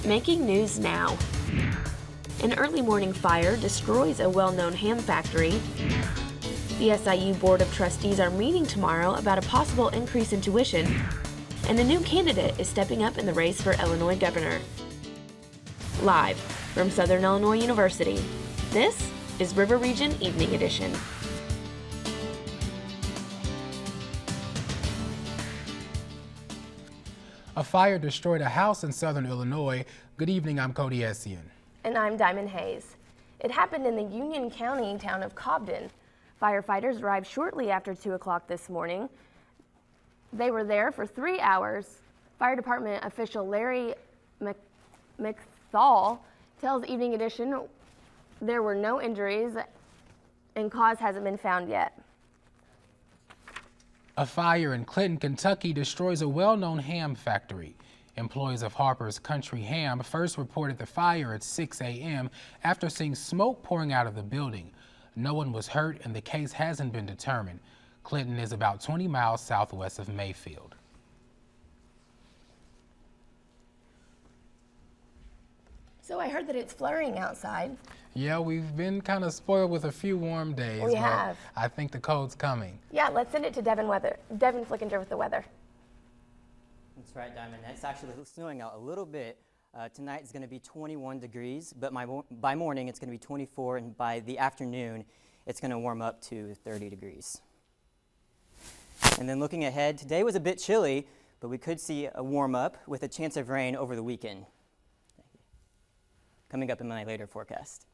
Making news now. An early morning fire destroys a well-known ham factory. The SIU Board of Trustees are meeting tomorrow about a possible increase in tuition. And a new candidate is stepping up in the race for Illinois governor. Live from Southern Illinois University, this is River Region Evening Edition. A fire destroyed a house in Southern Illinois. Good evening, I'm Cody Essian. And I'm Diamond Hayes. It happened in the Union County town of Cobden. Firefighters arrived shortly after 2 o'clock this morning. They were there for 3 hours. Fire Department official Larry McThall tells Evening Edition there were no injuries and cause hasn't been found yet. A fire in Clinton, Kentucky destroys a well-known ham factory. Employees of Harper's Country Ham first reported the fire at 6 a.m. after seeing smoke pouring out of the building. No one was hurt and the case hasn't been determined. Clinton is about 20 miles southwest of Mayfield. So I heard that it's flurrying outside. Yeah, we've been kind of spoiled with a few warm days. We have. I think the cold's coming. Yeah, let's send it to Devin Flickinger with the weather. That's right, Diamond. It's actually snowing out a little bit. Tonight it's going to be 21 degrees, but by morning it's going to be 24, and by the afternoon it's going to warm up to 30 degrees. And then looking ahead, today was a bit chilly, but we could see a warm up with a chance of rain over the weekend. Coming up in my later forecast.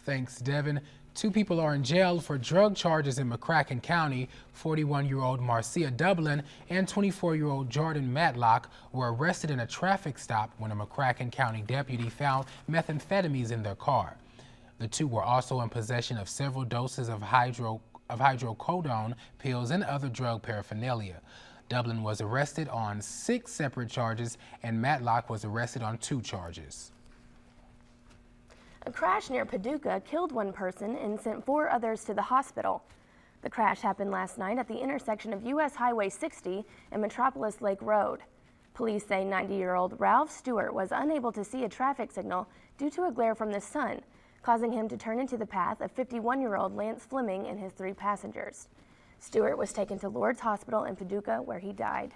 Thanks, Devin. 2 people are in jail for drug charges in McCracken County. 41-year-old Marcia Dublin and 24-year-old Jordan Matlock were arrested in a traffic stop when a McCracken County deputy found methamphetamines in their car. The 2 were also in possession of several doses of hydrocodone pills and other drug paraphernalia. Dublin was arrested on 6 separate charges and Matlock was arrested on 2 charges. A crash near Paducah killed 1 person and sent 4 others to the hospital. The crash happened last night at the intersection of U.S. Highway 60 and Metropolis Lake Road. Police say 90-year-old Ralph Stewart was unable to see a traffic signal due to a glare from the sun, causing him to turn into the path of 51-year-old Lance Fleming and his 3 passengers. Stewart was taken to Lourdes Hospital in Paducah, where he died.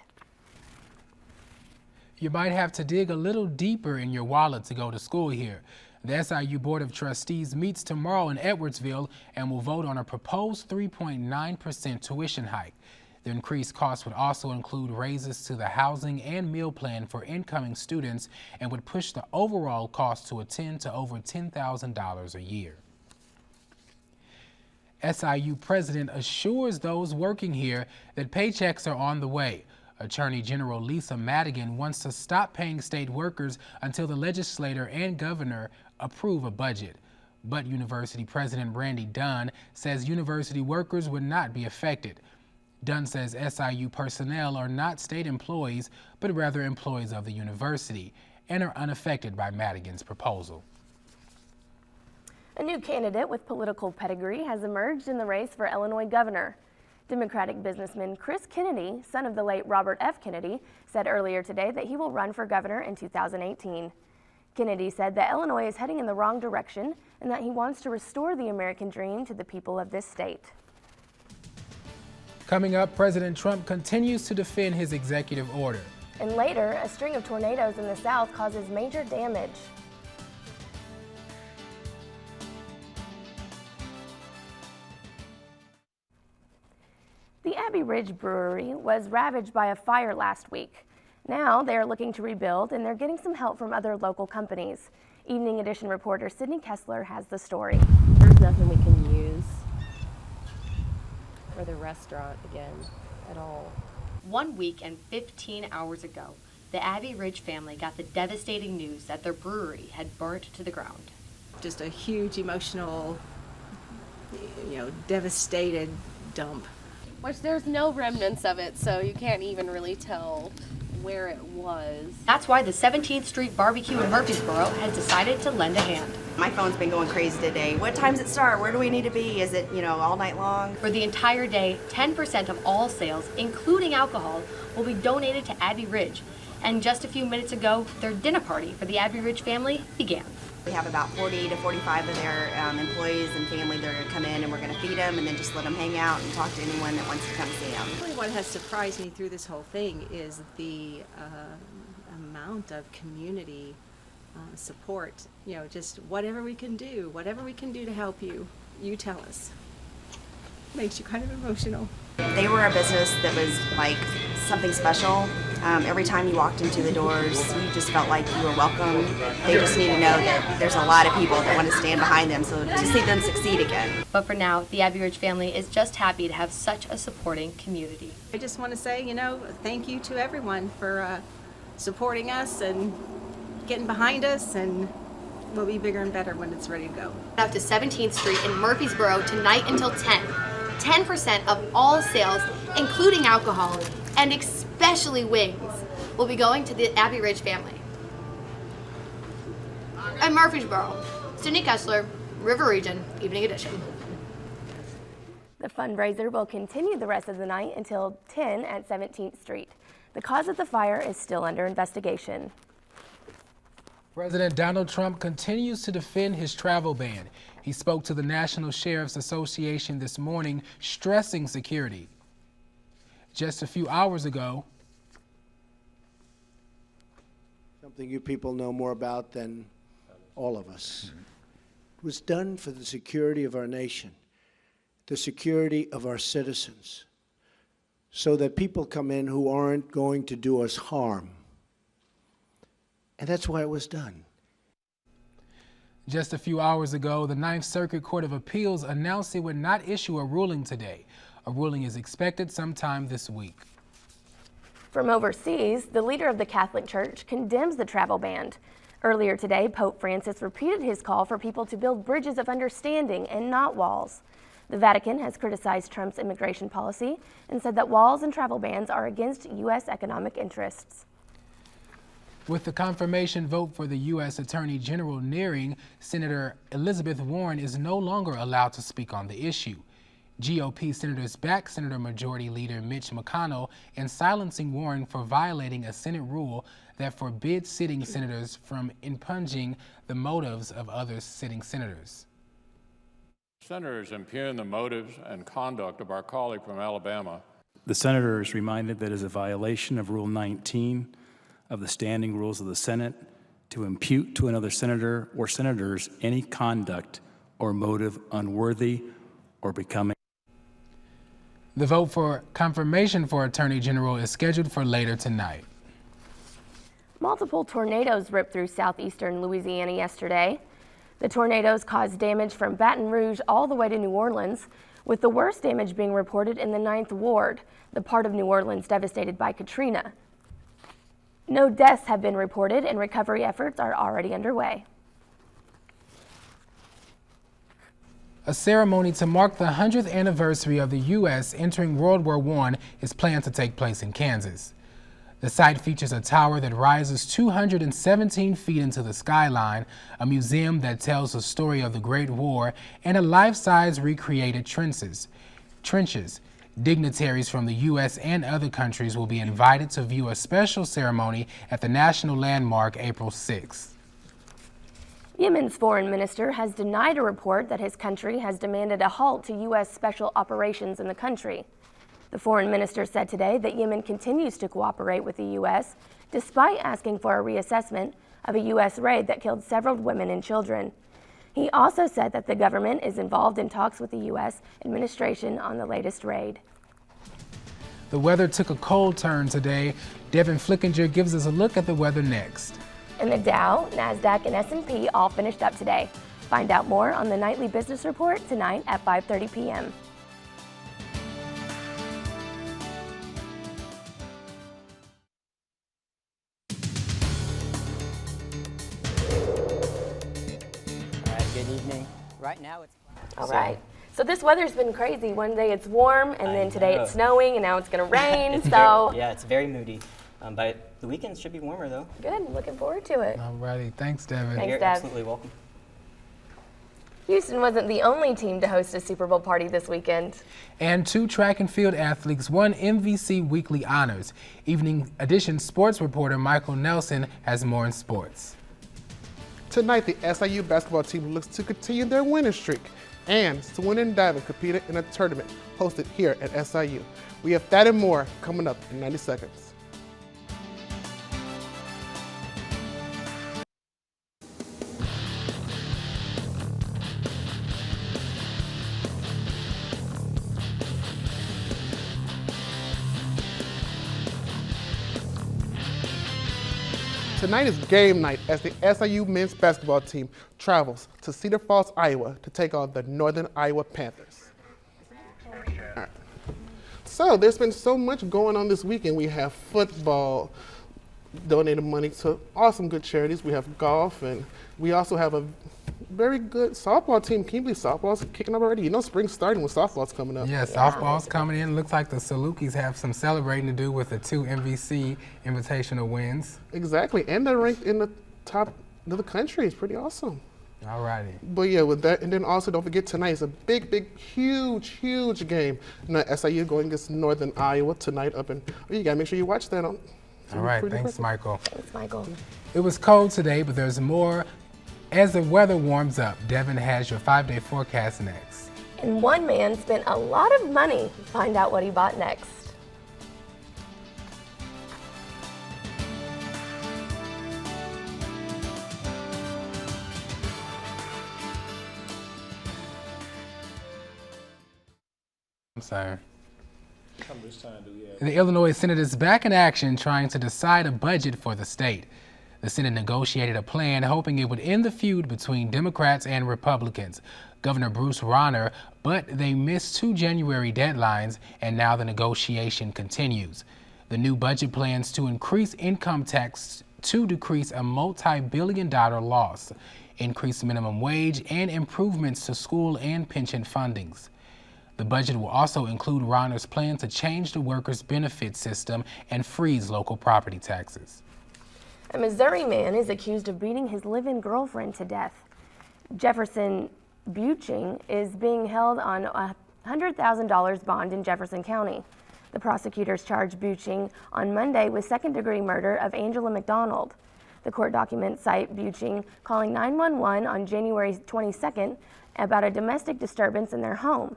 You might have to dig a little deeper in your wallet to go to school here. The SIU Board of Trustees meets tomorrow in Edwardsville and will vote on a proposed 3.9% tuition hike. The increased cost would also include raises to the housing and meal plan for incoming students and would push the overall cost to attend to over $10,000 a year. SIU president assures those working here that paychecks are on the way. Attorney General Lisa Madigan wants to stop paying state workers until the legislature and governor approve a budget. But University President Randy Dunn says university workers would not be affected. Dunn says SIU personnel are not state employees, but rather employees of the university and are unaffected by Madigan's proposal. A new candidate with political pedigree has emerged in the race for Illinois governor. Democratic businessman Chris Kennedy, son of the late Robert F. Kennedy, said earlier today that he will run for governor in 2018. Kennedy said that Illinois is heading in the wrong direction and that he wants to restore the American dream to the people of this state. Coming up, President Trump continues to defend his executive order. And later, a string of tornadoes in the South causes major damage. The Abbey Ridge Brewery was ravaged by a fire last week. Now they are looking to rebuild and they're getting some help from other local companies. Evening Edition reporter Sydney Kessler has the story. There's nothing we can use for the restaurant again at all. 1 week and 15 hours ago, the Abbey Ridge family got the devastating news that their brewery had burnt to the ground. Just a huge emotional, devastated dump. Which there's no remnants of it, so you can't even really tell where it was. That's why the 17th Street Barbecue in Murfreesboro has decided to lend a hand. My phone's been going crazy today. What time does it start? Where do we need to be? Is it, all night long? For the entire day, 10% of all sales, including alcohol, will be donated to Abbey Ridge. And just a few minutes ago, their dinner party for the Abbey Ridge family began. We have about 40 to 45 of their employees and family that are going to come in, and we're going to feed them and then just let them hang out and talk to anyone that wants to come see them. Really what has surprised me through this whole thing is the amount of community support. You know, just whatever we can do to help you, you tell us. Makes you kind of emotional. They were a business that was like something special. Every time you walked into the doors, you just felt like you were welcome. They just need to know that there's a lot of people that want to stand behind them, so to see them succeed again. But for now, the Abbey Ridge family is just happy to have such a supporting community. I just want to say, you know, thank you to everyone for supporting us and getting behind us, and we'll be bigger and better when it's ready to go. Out to 17th Street in Murfreesboro tonight until 10. 10% of all sales, including alcohol, and especially wings, will be going to the Abbey Ridge family. And Murfreesboro, Sydney Kessler, River Region, Evening Edition. The fundraiser will continue the rest of the night until 10 at 17th Street. The cause of the fire is still under investigation. President Donald Trump continues to defend his travel ban. He spoke to the National Sheriff's Association this morning, stressing security. Just a few hours ago, something you people know more about than all of us. It was done for the security of our nation, the security of our citizens, so that people come in who aren't going to do us harm. And that's why it was done. Just a few hours ago, the Ninth Circuit Court of Appeals announced it would not issue a ruling today. A ruling is expected sometime this week. From overseas, the leader of the Catholic Church condemns the travel ban. Earlier today, Pope Francis repeated his call for people to build bridges of understanding and not walls. The Vatican has criticized Trump's immigration policy and said that walls and travel bans are against U.S. economic interests. With the confirmation vote for the U.S. Attorney General nearing, Senator Elizabeth Warren is no longer allowed to speak on the issue. GOP senators back Senator Majority Leader Mitch McConnell in silencing Warren for violating a Senate rule that forbids sitting senators from impugning the motives of other sitting senators. Senators impugn the motives and conduct of our colleague from Alabama. The senator is reminded that it is a violation of Rule 19 of the standing rules of the Senate to impute to another senator or senators any conduct or motive unworthy or becoming. The vote for confirmation for Attorney General is scheduled for later tonight. Multiple tornadoes ripped through southeastern Louisiana yesterday. The tornadoes caused damage from Baton Rouge all the way to New Orleans, with the worst damage being reported in the 9th Ward, the part of New Orleans devastated by Katrina. No deaths have been reported, and recovery efforts are already underway. A ceremony to mark the 100th anniversary of the U.S. entering World War I is planned to take place in Kansas. The site features a tower that rises 217 feet into the skyline, a museum that tells the story of the Great War, and a life-size recreated trenches. Dignitaries from the U.S. and other countries will be invited to view a special ceremony at the national landmark April 6th. Yemen's foreign minister has denied a report that his country has demanded a halt to U.S. special operations in the country. The foreign minister said today that Yemen continues to cooperate with the U.S. despite asking for a reassessment of a U.S. raid that killed several women and children. He also said that the government is involved in talks with the U.S. administration on the latest raid. The weather took a cold turn today. Devin Flickinger gives us a look at the weather next. And the Dow, NASDAQ, and S&P all finished up today. Find out more on the Nightly Business Report tonight at 5:30 p.m. All right, good evening. Right now it's All right. So this weather's been crazy. One day it's warm, and then today it's snowing, and now it's going to rain. It's very moody. But the weekend should be warmer, though. Good. Looking forward to it. All righty. Thanks, Devin. Thanks, You're Dev. absolutely welcome. Houston wasn't the only team to host a Super Bowl party this weekend. And 2 track and field athletes won MVC Weekly honors. Evening Edition sports reporter Michael Nelson has more in sports. Tonight, the SIU basketball team looks to continue their winning streak, and Swin and Davin competed in a tournament hosted here at SIU. We have that and more coming up in 90 seconds. Tonight is game night as the SIU men's basketball team travels to Cedar Falls, Iowa to take on the Northern Iowa Panthers. All right. So there's been so much going on this weekend. We have football, donating money to awesome good charities. We have golf, and we also have a very good softball team. Can you believe softball's kicking up already? You know spring's starting when softball's coming up. Yeah, softball's coming in. Looks like the SIUCs have some celebrating to do with the 2 MVC Invitational wins. Exactly, and they're ranked in the top of the country. It's pretty awesome. All righty. But yeah, with that, and then also don't forget tonight is a big, huge game. You know, SIU going against Northern Iowa tonight up in, you gotta make sure you watch that on. All right, thanks, Michael. Thanks, Michael. It was cold today, but there's more. As the weather warms up, Devin has your 5-day forecast next. And one man spent a lot of money. Find out what he bought next. I'm sorry. The Illinois Senate is back in action trying to decide a budget for the state. The Senate negotiated a plan hoping it would end the feud between Democrats and Republicans. Governor Bruce Rauner, but they missed 2 January deadlines, and now the negotiation continues. The new budget plans to increase income tax to decrease a multi-billion-dollar loss, increase minimum wage, and improvements to school and pension fundings. The budget will also include Rauner's plan to change the workers' benefit system and freeze local property taxes. A Missouri man is accused of beating his live-in girlfriend to death. Jefferson Buching is being held on a $100,000 bond in Jefferson County. The prosecutors charged Buching on Monday with second-degree murder of Angela McDonald. The court documents cite Buching calling 911 on January 22nd about a domestic disturbance in their home.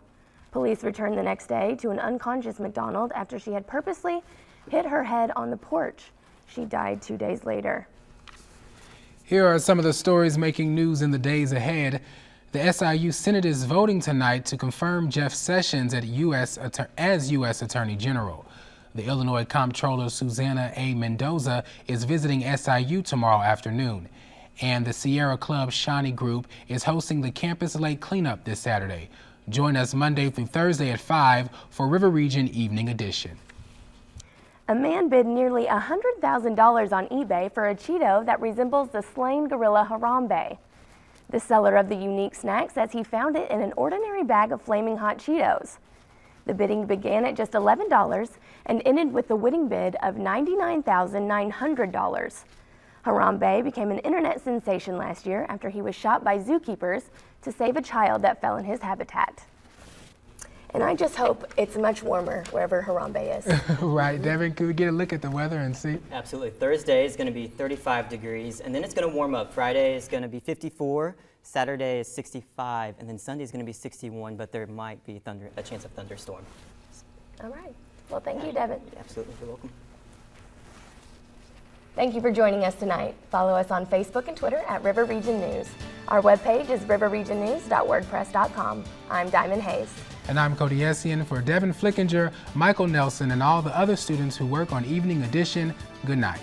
Police returned the next day to an unconscious McDonald after she had purposely hit her head on the porch. She died 2 days later. Here are some of the stories making news in the days ahead. The SIU Senate is voting tonight to confirm Jeff Sessions as U.S. Attorney General. The Illinois Comptroller Susanna A. Mendoza is visiting SIU tomorrow afternoon. And the Sierra Club Shawnee Group is hosting the Campus Lake Cleanup this Saturday. Join us Monday through Thursday at 5 for River Region Evening Edition. A man bid nearly $100,000 on eBay for a Cheeto that resembles the slain gorilla Harambe. The seller of the unique snack says he found it in an ordinary bag of flaming hot Cheetos. The bidding began at just $11 and ended with the winning bid of $99,900. Harambe became an internet sensation last year after he was shot by zookeepers to save a child that fell in his habitat. And I just hope it's much warmer wherever Harambe is. Right, Devin, can we get a look at the weather and see? Absolutely. Thursday is going to be 35 degrees, and then it's going to warm up. Friday is going to be 54, Saturday is 65, and then Sunday is going to be 61, but there might be a chance of thunderstorm. All right. Well, thank you, Devin. Absolutely. You're welcome. Thank you for joining us tonight. Follow us on Facebook and Twitter at River Region News. Our webpage is riverregionnews.wordpress.com. I'm Diamond Hayes. And I'm Cody Essian. For Devin Flickinger, Michael Nelson, and all the other students who work on Evening Edition, good night.